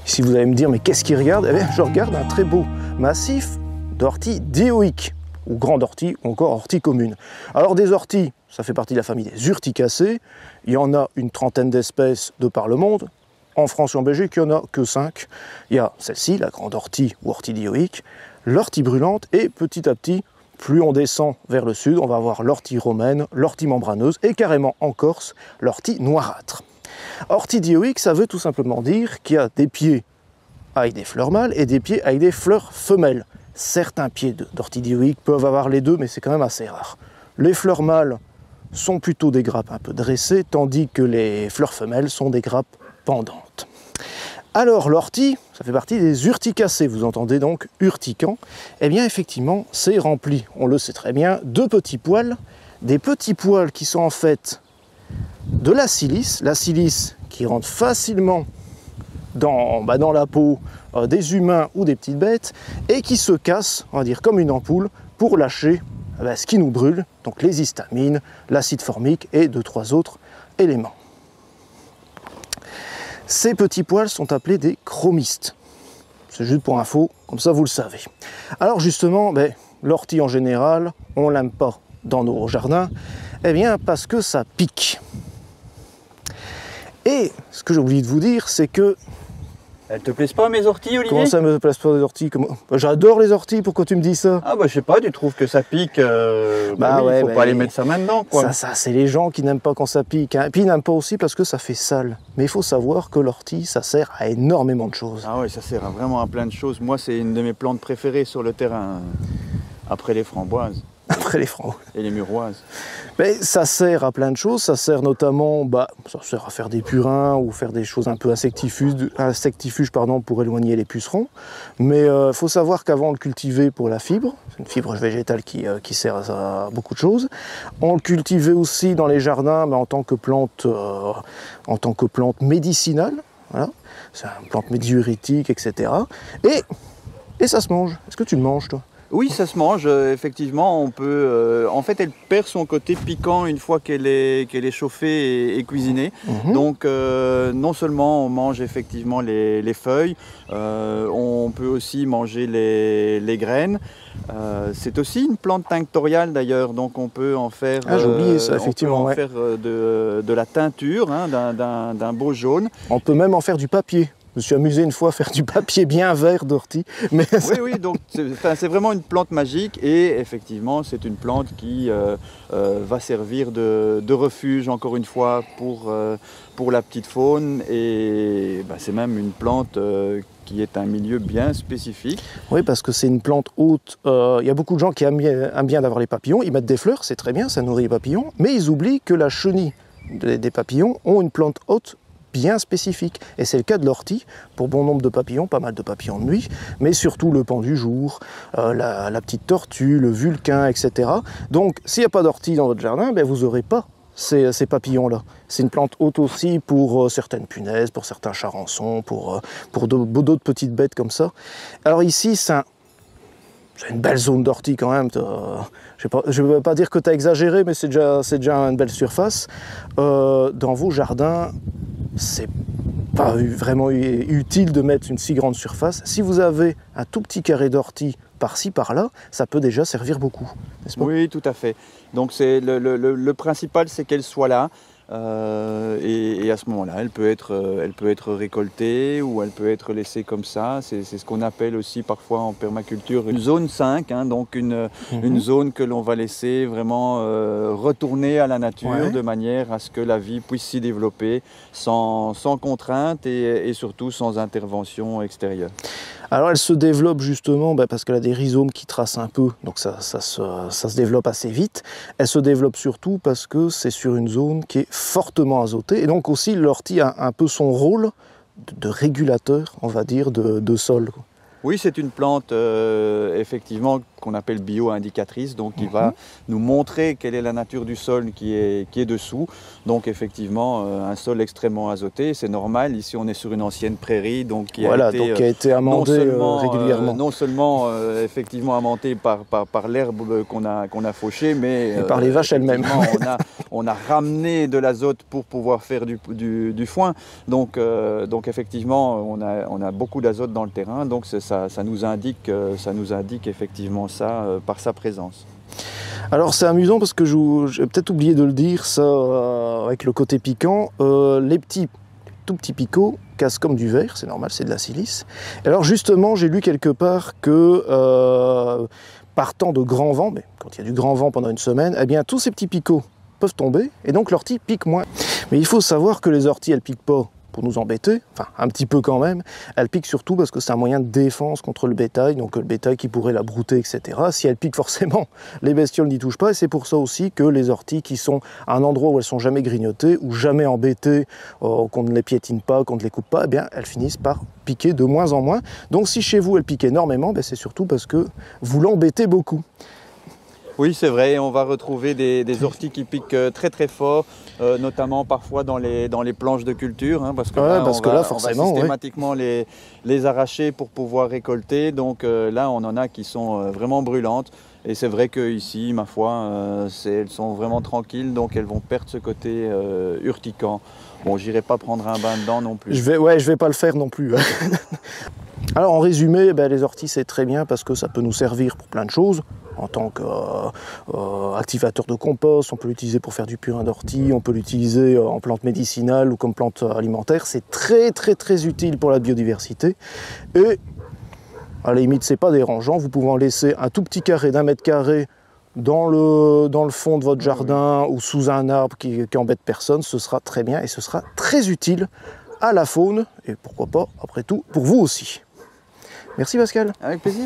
Si vous allez me dire, mais qu'est-ce qu'il regarde? Eh bien, je regarde un très beau massif d'orties dioïques, ou grandes orties, ou encore orties communes. Alors des orties, ça fait partie de la famille des urticacées. Il y en a une trentaine d'espèces de par le monde. En France et en Belgique, il n'y en a que 5. Il y a celle-ci, la grande ortie ou ortie dioïque, l'ortie brûlante, et petit à petit, plus on descend vers le sud, on va avoir l'ortie romaine, l'ortie membraneuse, et carrément en Corse, l'ortie noirâtre. Ortie dioïque, ça veut tout simplement dire qu'il y a des pieds avec des fleurs mâles et des pieds avec des fleurs femelles. Certains pieds d'ortie dioïque peuvent avoir les deux, mais c'est quand même assez rare. Les fleurs mâles sont plutôt des grappes un peu dressées, tandis que les fleurs femelles sont des grappes pendantes. Alors l'ortie, ça fait partie des urticacées, vous entendez donc urticant. Eh bien effectivement, c'est rempli, on le sait très bien, de petits poils, des petits poils qui sont en fait de la silice qui rentre facilement dans la peau des humains ou des petites bêtes, et qui se casse, on va dire comme une ampoule, pour lâcher ce qui nous brûle, donc les histamines, l'acide formique et 2-3 autres éléments. Ces petits poils sont appelés des chromistes. C'est juste pour info, comme ça vous le savez. Alors justement, l'ortie en général, on ne l'aime pas dans nos jardins, eh bien parce que ça pique. Et ce que j'ai oublié de vous dire, c'est que... Elles te plaisent pas mes orties, Olivier? Comment ça me plaise pas les orties? J'adore les orties, pourquoi tu me dis ça? Ah je sais pas, tu trouves que ça pique, faut pas aller mettre ça maintenant, quoi. Ça c'est les gens qui n'aiment pas quand ça pique, hein. Et puis ils n'aiment pas aussi parce que ça fait sale. Mais il faut savoir que l'ortie, ça sert à énormément de choses. Ah ouais, ça sert vraiment à plein de choses. Moi, c'est une de mes plantes préférées sur le terrain, après les framboises. Après les framboises. Et les muroises. Mais ça sert à plein de choses, ça sert notamment, ça sert à faire des purins ou faire des choses un peu insectifuges pour éloigner les pucerons. Mais il faut savoir qu'avant on le cultivait pour la fibre, c'est une fibre végétale qui sert à beaucoup de choses. On le cultivait aussi dans les jardins en tant que plante médicinale. Voilà. C'est une plante diurétique, etc. Et ça se mange. Est-ce que tu le manges, toi? Oui, ça se mange, effectivement, on peut... en fait, elle perd son côté piquant une fois qu'elle est chauffée et cuisinée. Donc, non seulement on mange effectivement les feuilles, on peut aussi manger les graines. C'est aussi une plante tinctoriale d'ailleurs, donc on peut en faire, j'ai oublié ça, effectivement, faire de la teinture, hein, d'un beau jaune. On peut même en faire du papier. Je me suis amusé une fois à faire du papier bien vert d'ortie. Oui, donc c'est vraiment une plante magique, et effectivement c'est une plante qui va servir de refuge, encore une fois, pour la petite faune, et c'est même une plante qui est un milieu bien spécifique. Oui, parce que c'est une plante haute. Il y a beaucoup de gens qui aiment bien d'avoir les papillons, ils mettent des fleurs, c'est très bien, ça nourrit les papillons, mais ils oublient que la chenille des papillons ont une plante haute bien spécifique. Et c'est le cas de l'ortie, pour bon nombre de papillons, pas mal de papillons de nuit, mais surtout le pan du jour, la petite tortue, le vulcain, etc. Donc, s'il n'y a pas d'ortie dans votre jardin, vous n'aurez pas ces papillons-là. C'est une plante haute aussi pour certaines punaises, pour certains charançons, pour d'autres petites bêtes comme ça. Alors ici, c'est une belle zone d'ortie quand même. Je ne veux pas dire que tu as exagéré, mais c'est déjà une belle surface. Dans vos jardins, c'est pas vraiment utile de mettre une si grande surface. Si vous avez un tout petit carré d'ortie par-ci, par-là, ça peut déjà servir beaucoup, n'est-ce pas? Oui, tout à fait. Donc le principal, c'est qu'elle soit là. Et à ce moment-là, elle peut être récoltée, ou elle peut être laissée comme ça. C'est ce qu'on appelle aussi parfois en permaculture une zone 5, hein, donc une zone que l'on va laisser vraiment retourner à la nature, de manière à ce que la vie puisse s'y développer sans contrainte et surtout sans intervention extérieure. Alors elle se développe justement parce qu'elle a des rhizomes qui tracent un peu, donc ça se développe assez vite. Elle se développe surtout parce que c'est sur une zone qui est fortement azotée, et donc aussi l'ortie a un peu son rôle de régulateur, on va dire, de sol. Oui, c'est une plante effectivement qu'on appelle bio-indicatrice, donc qui va nous montrer quelle est la nature du sol qui est dessous. Donc effectivement, un sol extrêmement azoté, c'est normal. Ici, on est sur une ancienne prairie, donc qui a été amendée régulièrement. Non seulement effectivement amendée par l'herbe qu'on a fauchée, mais et par les vaches elles-mêmes. on a ramené de l'azote pour pouvoir faire du foin. Donc effectivement, on a beaucoup d'azote dans le terrain, donc ça nous indique effectivement ça par sa présence. Alors c'est amusant parce que j'ai peut-être oublié de le dire, ça avec le côté piquant, les tout petits picots cassent comme du verre, c'est normal, c'est de la silice. Et alors justement, j'ai lu quelque part que partant de grands vents, mais quand il y a du grand vent pendant une semaine, eh bien tous ces petits picots peuvent tomber et donc l'ortie pique moins. Mais il faut savoir que les orties, elles piquent pas pour nous embêter, enfin un petit peu quand même, elle pique surtout parce que c'est un moyen de défense contre le bétail, donc le bétail qui pourrait la brouter, etc. Si elle pique forcément, les bestioles n'y touchent pas, et c'est pour ça aussi que les orties qui sont à un endroit où elles sont jamais grignotées, ou jamais embêtées, qu'on ne les piétine pas, qu'on ne les coupe pas, eh bien elles finissent par piquer de moins en moins. Donc si chez vous elles piquent énormément, c'est surtout parce que vous l'embêtez beaucoup. Oui, c'est vrai, on va retrouver des orties qui piquent très très fort, notamment parfois dans les planches de culture, hein, parce que là, forcément, on va systématiquement les arracher pour pouvoir récolter. Donc là, on en a qui sont vraiment brûlantes. Et c'est vrai qu'ici, ma foi, elles sont vraiment tranquilles, donc elles vont perdre ce côté urticant. Bon, j'irai pas prendre un bain dedans non plus. Je vais pas le faire non plus. Alors en résumé, les orties c'est très bien parce que ça peut nous servir pour plein de choses. En tant qu'activateur de compost, on peut l'utiliser pour faire du purin d'ortie, on peut l'utiliser en plante médicinale ou comme plante alimentaire. C'est très très très utile pour la biodiversité. Et à la limite, c'est pas dérangeant, vous pouvez en laisser un tout petit carré d'1 mètre carré dans le fond de votre jardin ou sous un arbre qui embête personne, ce sera très bien et ce sera très utile à la faune et pourquoi pas, après tout, pour vous aussi. Merci Pascal. Avec plaisir.